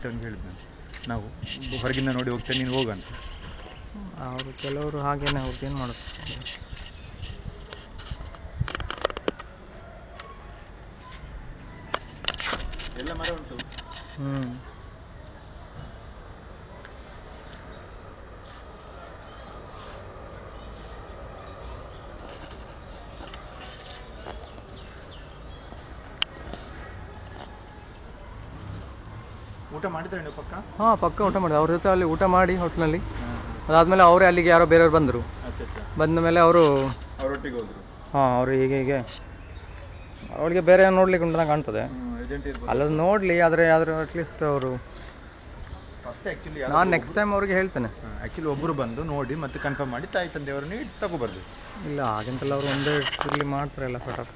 ಅಂತ ಅವ್ನಿಗೆ ಹೇಳಿದ್ದು ನಾವು ಹೊರಗಿಂದ ನೋಡಿ ಹೋಗ್ತೇನೆ ನೀನು ಹೋಗಂತ. ಅವರು ಕೆಲವರು ಹಾಗೇನೆ ಅವ್ರದ್ದು ಏನು ಮಾಡೋದು. ಎಲ್ಲ ಮರ ಉಂಟು. ಊಟ ಮಾಡಿದ್ರೆ ನೀವು ಪಕ್ಕ? ಹಾಂ, ಪಕ್ಕ ಊಟ ಮಾಡಿದೆ ಅವ್ರ ಜೊತೆ. ಅಲ್ಲಿ ಊಟ ಮಾಡಿ ಹೋಟ್ಲಲ್ಲಿ, ಅದಾದಮೇಲೆ ಅವರೇ ಅಲ್ಲಿಗೆ ಯಾರೋ ಬೇರೆಯವ್ರು ಬಂದರು. ಬಂದ ಮೇಲೆ ಅವರು ಅವರೊಟ್ಟಿಗೆ ಹೋದರು. ಹಾಂ, ಅವರು ಹೀಗೆ ಅವಳಿಗೆ ಬೇರೆ ನೋಡ್ಲಿಕ್ಕೆ ಉಂಟು ಕಾಣ್ತದೆ. ಅಲ್ಲದು ನೋಡಲಿ, ಆದರೆ ಅಟ್ಲೀಸ್ಟ್ ಅವರು ನಾನು ನೆಕ್ಸ್ಟ್ ಟೈಮ್ ಅವ್ರಿಗೆ ಹೇಳ್ತೇನೆ. ಆ್ಯಕ್ಚುಲಿ ಒಬ್ಬರು ಬಂದು ನೋಡಿ ಮತ್ತೆ ಕನ್ಫರ್ಮ್ ಮಾಡಿ ತಾಯಿ ತಂದೆಯವರನ್ನು ತಗೊಬರ್ಬೇಕು. ಇಲ್ಲ ಹಾಗೆಂತೆಲ್ಲ ಅವರು ಒಂದೇ ಇಲ್ಲಿ ಮಾಡ್ತಾರಲ್ಲ ಫಟಾಫ್.